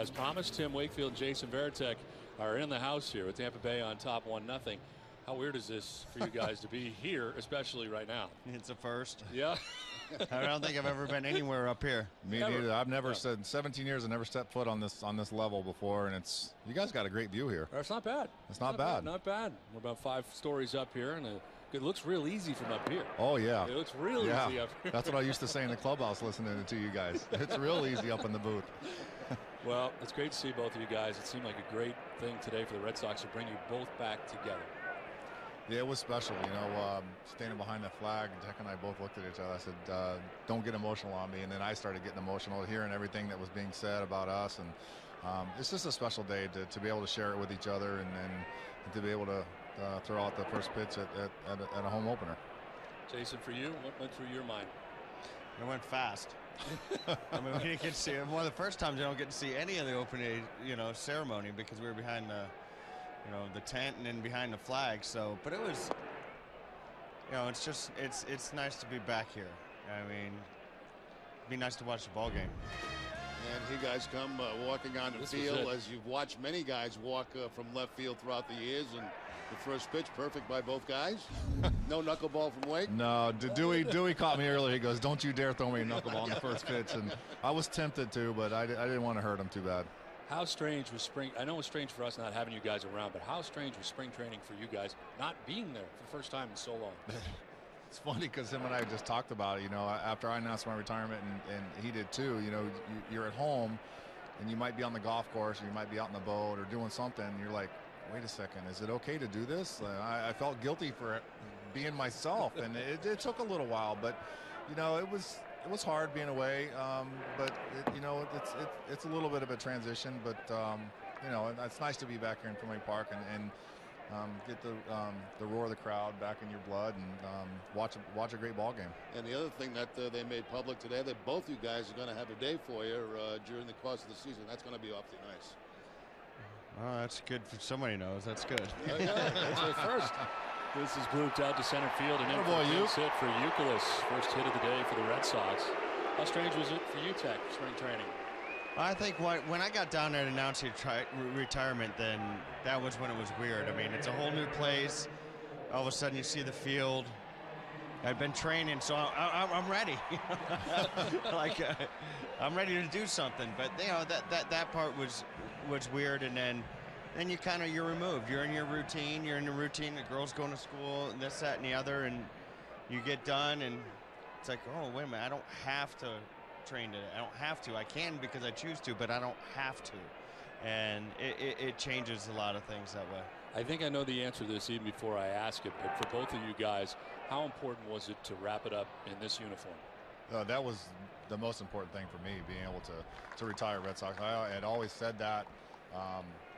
as promised, Tim Wakefield and Jason Varitek are in the house here with Tampa Bay on top 1-0. How weird is this for you guys to be here, especially right now? It's a first. Yeah. I don't think I've ever been anywhere up here. Me neither. I've never said 17 years. I've never stepped foot on this level before, and you guys got a great view here. It's not bad. It's not bad. Not bad. We're about 5 stories up here, and it looks real easy from up here. Oh yeah. It looks real easy up here. That's what I used to say in the clubhouse listening to you guys. It's real easy up in the booth. Well, it's great to see both of you guys. It seemed like a great thing today for the Red Sox to bring you both back together. Yeah, it was special. Standing behind the flag, Jack and I both looked at each other. I said, don't get emotional on me. And then I started getting emotional, hearing everything that was being said about us. And it's just a special day to be able to share it with each other and to be able to throw out the first pitch at a home opener. Jason, for you, what went through your mind? It went fast. I mean, we didn't get to see it. One of the first times I don't get to see any of the opening, ceremony because we were behind the tent and then behind the flag. So, but it was, it's nice to be back here. I mean, it'd be nice to watch the ball game. And you guys come walking on the field as you've watched many guys walk from left field throughout the years. And the first pitch, perfect by both guys. No knuckleball from Wake. No, Dewey caught me earlier. He goes, "Don't you dare throw me a knuckleball on the first pitch." And I was tempted to, but I didn't want to hurt him too bad. How strange was spring? I know it was strange for us not having you guys around, but how strange was spring training for you guys not being there for the first time in so long? It's funny because him and I just talked about it. After I announced my retirement, and he did too. You're at home, and you might be on the golf course, or you might be out in the boat, or doing something. And you're like, wait a second, is it okay to do this? I felt guilty for being myself, and it took a little while, but it was hard being away. But it's a little bit of a transition, but it's nice to be back here in Fenway Park and get the roar of the crowd back in your blood and watch a great ball game. And the other thing that they made public today, that both you guys are going to have a day for you during the course of the season. That's going to be awfully nice. Oh, that's good. For somebody knows. That's good. That's the first. This is blooped out to center field and in for a hit for Youkilis. First hit of the day for the Red Sox. How strange was it for you, Tech, spring training? I think when I got down there to announce your retirement, then that was when it was weird. I mean, it's a whole new place. All of a sudden, you see the field. I've been training, so I'm ready. I'm ready to do something. But that part was weird, and then you're removed. You're in your routine. You're in the routine. The girls going to school, and this, that, and the other, and you get done, and it's like, oh, wait a minute, I don't have to train today. I don't have to. I can because I choose to, but I don't have to. And it changes a lot of things that way. I think I know the answer to this even before I ask it, but for both of you guys, how important was it to wrap it up in this uniform? That was the most important thing for me, being able to retire Red Sox. I had always said that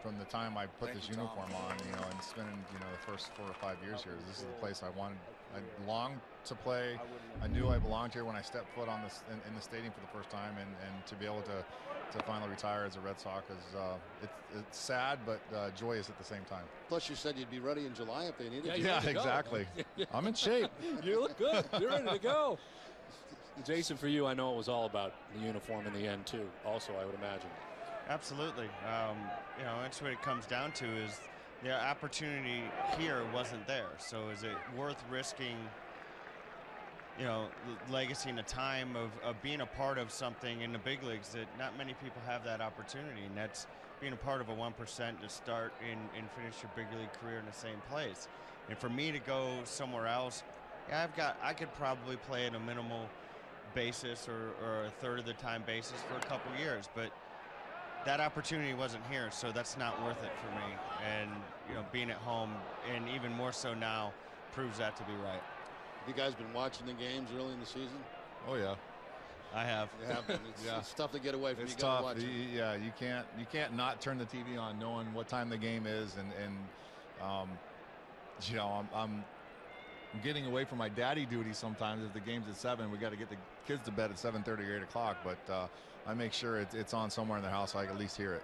from the time I put this uniform on, and spending, the first 4 or 5 years here. This is the place I wanted. I belonged to play. I knew I belonged here when I stepped foot on this in the stadium for the first time, and to be able to finally retire as a Red Sox is it's sad but joyous at the same time. Plus, you said you'd be ready in July if they needed you. Yeah, exactly. I'm in shape. You look good. You're ready to go. Jason, for you, I know it was all about the uniform in the end too. Also, I would imagine. Absolutely. That's what it comes down to is the opportunity here wasn't there. So is it worth risking, legacy and the time of being a part of something in the big leagues that not many people have that opportunity, and that's being a part of a 1% to start and finish your big league career in the same place. And for me to go somewhere else, I could probably play at a minimal basis or a third of the time basis for a couple years, but that opportunity wasn't here, so that's not worth it for me. And being at home, and even more so now, proves that to be right. Have you guys been watching the games early in the season? Oh yeah, I have. You have been. It's tough to get away from. It's you tough. Watch Yeah, you can't not turn the TV on knowing what time the game is, and I'm getting away from my daddy duty sometimes. If the game's at 7, we got to get the kids to bed at 7:30 or 8 o'clock. But I make sure it's on somewhere in the house so I can at least hear it.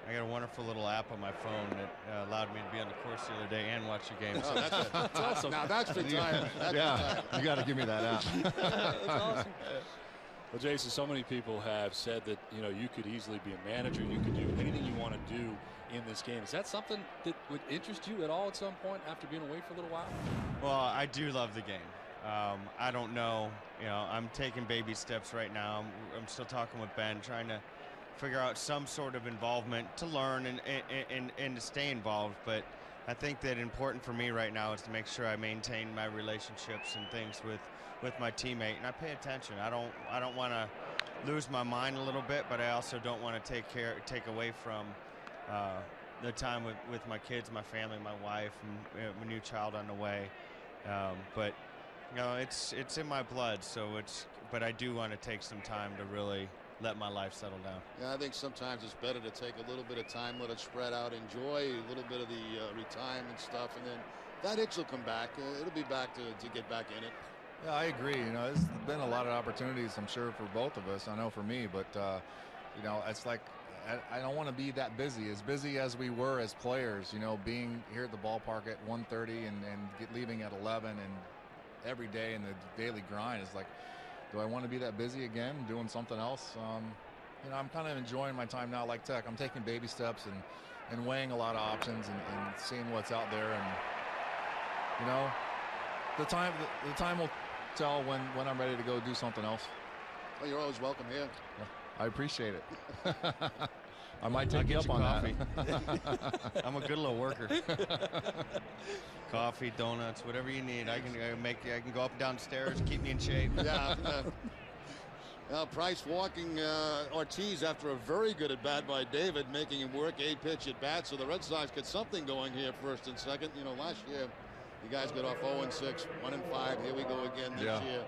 I got a wonderful little app on my phone that allowed me to be on the course the other day and watch the game. So that's awesome. Now that's retirement. You got to give me that app. That's awesome. Well, Jason, so many people have said that, you know, you could easily be a manager. You could do anything you want to do in this game. Is that something that would interest you at all at some point after being away for a little while? Well, I do love the game. I don't know. You know, I'm taking baby steps right now. I'm still talking with Ben, trying to figure out some sort of involvement to learn and to stay involved. But I think that important for me right now is to make sure I maintain my relationships and things with my teammate, and I pay attention. I don't want to lose my mind a little bit, but I also don't want to take away from the time with my kids, my family, my wife, and my new child on the way. But you know, it's in my blood, but I do want to take some time to really let my life settle down. Yeah, I think sometimes it's better to take a little bit of time, let it spread out, enjoy a little bit of the retirement stuff, and then that itch will come back. It'll be back to get back in it. Yeah, I agree. You know, there's been a lot of opportunities, I'm sure, for both of us. I know for me, but you know, it's like I don't want to be that busy as we were as players. You know, being here at the ballpark at 1:30 and leaving at 11, and every day in the daily grind is like, do I want to be that busy again, doing something else? You know, I'm kind of enjoying my time now, like Tech. I'm taking baby steps and weighing a lot of options and seeing what's out there. And you know, the time will tell when I'm ready to go do something else. Well, you're always welcome here. Yeah, I appreciate it. I might take you up on that. I'm a good little worker. Coffee, donuts, whatever you need. I can go up and down stairs, keep me in shape. Yeah. Price walking Ortiz after a very good at bat by David, making him work 8-pitch at bat. So the Red Sox get something going here, first and second. You know, last year you guys got off 0-6, 1-5. Here we go again this year.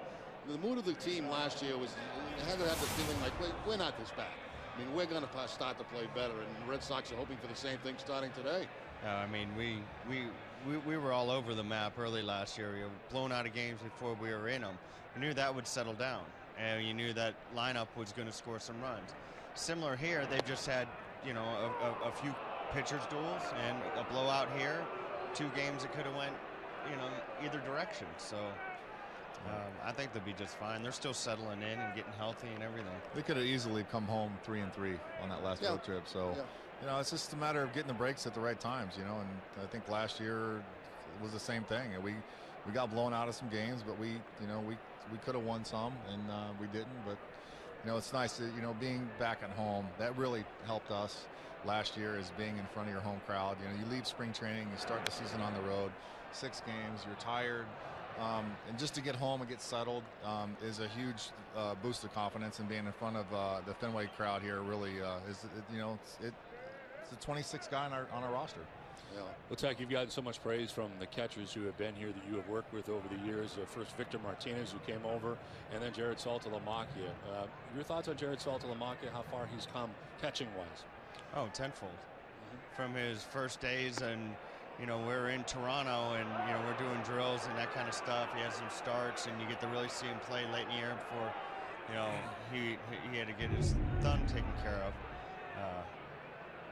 The mood of the team last year was, you had the feeling like, we're not this bad. I mean, we're going to start to play better, and the Red Sox are hoping for the same thing starting today. I mean, we were all over the map early last year. We were blown out of games before we were in them. We knew that would settle down, and you knew that lineup was going to score some runs. Similar here, they've just had, you know, a few pitchers duels and a blowout here. 2 games that could have went, you know, either direction. So I think they'll be just fine. They're still settling in and getting healthy and everything. They could have easily come home 3-3 on that last road trip. So, you know, it's just a matter of getting the breaks at the right times, you know. And I think last year it was the same thing. We got blown out of some games, but we could have won some, and we didn't. But, you know, it's nice that, you know, being back at home, that really helped us last year, is being in front of your home crowd. You know, you leave spring training, you start the season on the road, 6 games, you're tired. And just to get home and get settled is a huge boost of confidence, and being in front of the Fenway crowd here really is, you know, it's the 26th guy on our roster. Yeah. Well, Tech, you've gotten so much praise from the catchers who have been here that you have worked with over the years. First Victor Martinez, who came over, and then Jared Saltalamacchia. Your thoughts on Jared Saltalamacchia, how far he's come catching-wise? Oh, tenfold. From his first days, and you know, we're in Toronto, and you know, we're doing drills and that kind of stuff. He has some starts, and you get to really see him play late in the year before, you know, he had to get his thumb taken care of.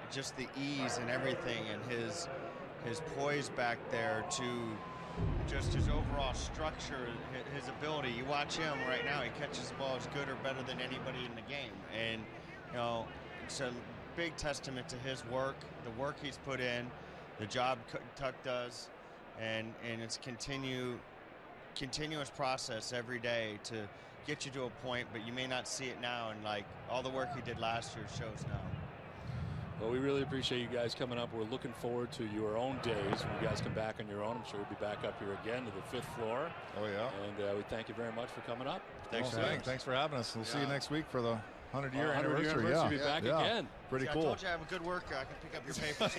Just the ease and everything, and his poise back there, to just his overall structure, his ability. You watch him right now; he catches the ball as good or better than anybody in the game, and you know, it's a big testament to his work, the work he's put in. The job Tuck does, and it's continuous process every day to get you to a point, but you may not see it now, and like all the work he did last year shows now. Well, we really appreciate you guys coming up. We're looking forward to your own days when you guys come back on your own. I'm sure we'll be back up here again to the 5th floor. Oh, yeah. And we thank you very much for coming up. Thanks for having us. We'll see you next week for the 100-year anniversary. We'll be back again. Pretty cool. I told you I have a good worker. I can pick up your papers.